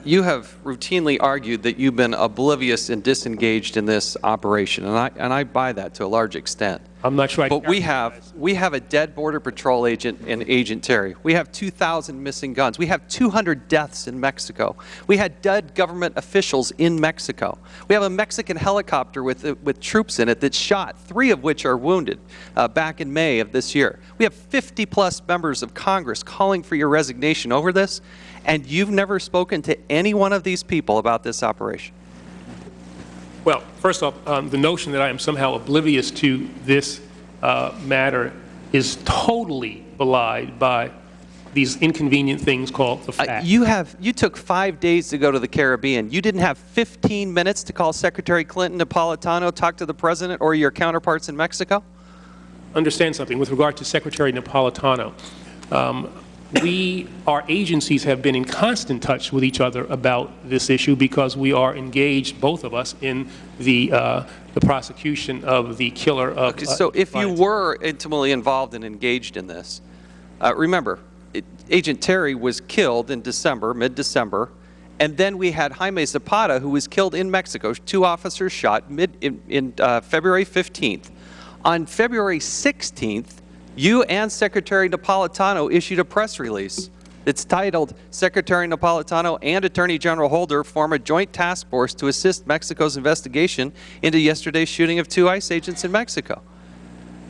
You have routinely argued that you've been oblivious and disengaged in this operation, and I buy that to a large extent. I'm not sure. But we have a dead Border Patrol agent in Agent Terry. We have 2,000 missing guns. We have 200 deaths in Mexico. We had dead government officials in Mexico. We have a Mexican helicopter with troops in it that shot, 3 of which are wounded back in May of this year. We have 50-plus members of Congress calling for your resignation over this, and you've never spoken to any one of these people about this operation. Well, first off, the notion that I am somehow oblivious to this matter is totally belied by these inconvenient things called the facts. You took 5 days to go to the Caribbean. You didn't have 15 minutes to call Secretary Clinton, Napolitano, talk to the President or your counterparts in Mexico? Understand something. With regard to Secretary Napolitano, our agencies have been in constant touch with each other about this issue because we are engaged, both of us, in the prosecution of the killer of... Okay, so if you were intimately involved and engaged in this, remember, Agent Terry was killed in December, mid-December, and then we had Jaime Zapata, who was killed in Mexico, 2 officers shot in February 15th. On February 16th, you and Secretary Napolitano issued a press release. It's titled, Secretary Napolitano and Attorney General Holder form a joint task force to assist Mexico's investigation into yesterday's shooting of 2 ICE agents in Mexico.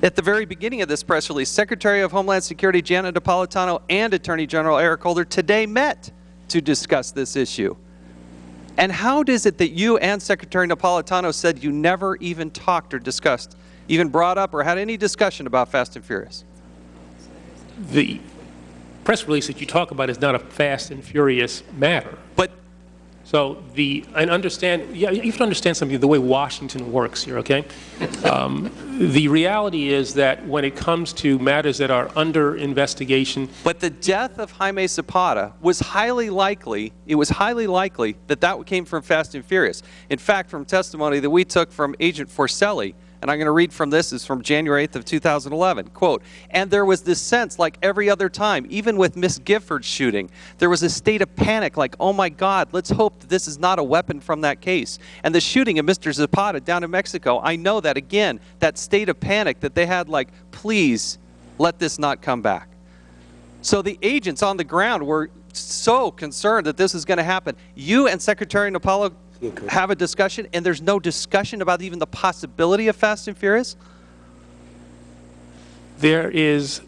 At the very beginning of this press release, Secretary of Homeland Security Janet Napolitano and Attorney General Eric Holder today met to discuss this issue. And how is it that you and Secretary Napolitano said you never even talked or discussed, even brought up or had any discussion about Fast and Furious? The press release that you talk about is not a Fast and Furious matter. But so and understand, you have to understand something, the way Washington works here, okay? The reality is that when it comes to matters that are under investigation... But the death of Jaime Zapata was highly likely, that came from Fast and Furious. In fact, from testimony that we took from Agent Forcelli, and I'm going to read from this, is from January 8th of 2011, quote, and there was this sense, like every other time, even with Miss Gifford's shooting, there was a state of panic, like, oh my God, let's hope that this is not a weapon from that case. And the shooting of Mr. Zapata down in Mexico, I know that, again, that state of panic that they had, like, please let this not come back. So the agents on the ground were so concerned that this is going to happen. You and Secretary Napolitano have a discussion, and there's no discussion about even the possibility of Fast and Furious? There is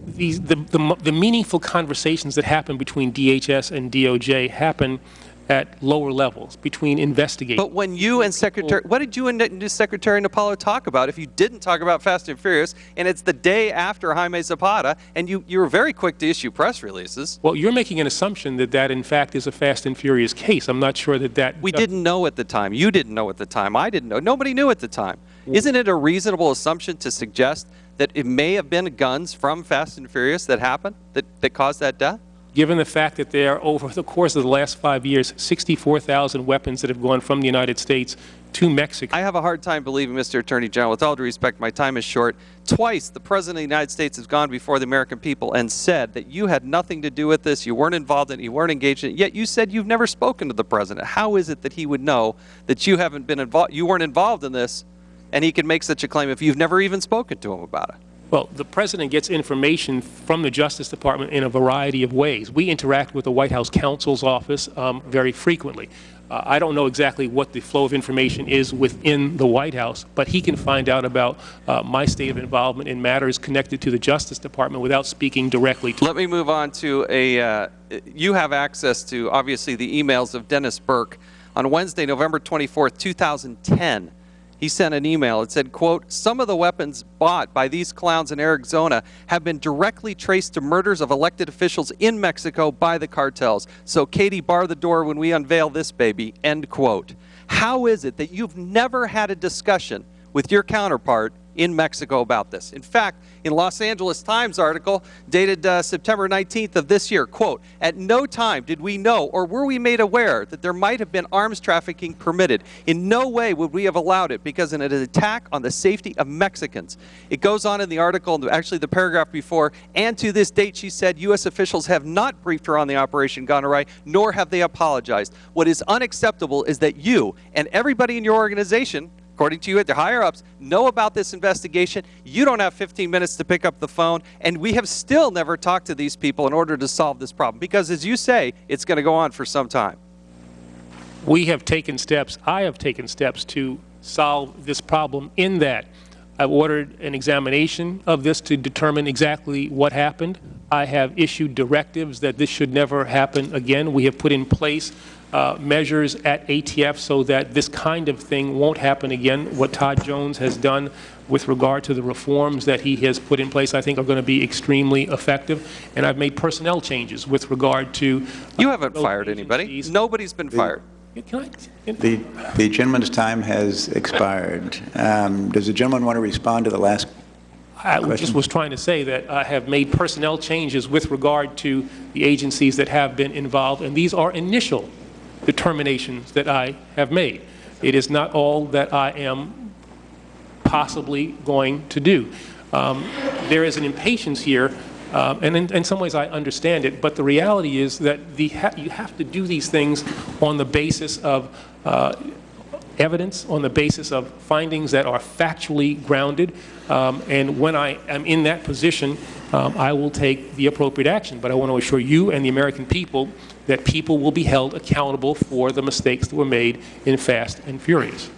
the meaningful conversations that happen between DHS and DOJ happen at lower levels, between investigators. But when you and Secretary, what did you and Secretary Napolitano talk about if you didn't talk about Fast and Furious, and it's the day after Jaime Zapata, and you were very quick to issue press releases? Well, you're making an assumption that that, in fact, is a Fast and Furious case. I'm not sure that We didn't know at the time. You didn't know at the time. I didn't know. Nobody knew at the time. Isn't it a reasonable assumption to suggest that it may have been guns from Fast and Furious that happened, that caused that death? Given the fact that there are, over the course of the last 5 years, 64,000 weapons that have gone from the United States to Mexico. I have a hard time believing, Mr. Attorney General, with all due respect, my time is short. Twice, the President of the United States has gone before the American people and said that you had nothing to do with this, you weren't involved in it, you weren't engaged in it, yet you said you've never spoken to the President. How is it that he would know that you haven't been involved, you weren't involved in this, and he can make such a claim if you've never even spoken to him about it? Well, the President gets information from the Justice Department in a variety of ways. We interact with the White House counsel's office very frequently. I don't know exactly what the flow of information is within the White House, but he can find out about my state of involvement in matters connected to the Justice Department without speaking directly to... Let me move on to you have access to, obviously, the emails of Dennis Burke. On Wednesday, November 24th, 2010, he sent an email. It said, quote, some of the weapons bought by these clowns in Arizona have been directly traced to murders of elected officials in Mexico by the cartels. So Katie, bar the door when we unveil this baby, end quote. How is it that you've never had a discussion with your counterpart in Mexico about this. In fact, in Los Angeles Times article dated September 19th of this year, quote, "At no time did we know or were we made aware that there might have been arms trafficking permitted. In no way would we have allowed it because in an attack on the safety of Mexicans." It goes on in the article, actually the paragraph before, and to this date, she said, U.S. officials have not briefed her on the operation gone awry, nor have they apologized. What is unacceptable is that you and everybody in your organization, according to you at the higher-ups, know about this investigation. You don't have 15 minutes to pick up the phone, and we have still never talked to these people in order to solve this problem, because as you say, it's going to go on for some time. We have taken steps, I have taken steps to solve this problem in that I've ordered an examination of this to determine exactly what happened. I have issued directives that this should never happen again. We have put in place measures at ATF so that this kind of thing won't happen again. What Todd Jones has done with regard to the reforms that he has put in place, I think, are going to be extremely effective. And I've made personnel changes with regard to... You haven't fired anybody. Nobody's been fired. The gentleman's time has expired. Does the gentleman want to respond to the last question? I just was trying to say that I have made personnel changes with regard to the agencies that have been involved, and these are initial determinations that I have made. It is not all that I am possibly going to do. There is an impatience here, and in some ways I understand it, but the reality is that you have to do these things on the basis of evidence, on the basis of findings that are factually grounded, and when I am in that position, I will take the appropriate action. But I want to assure you and the American people that people will be held accountable for the mistakes that were made in Fast and Furious.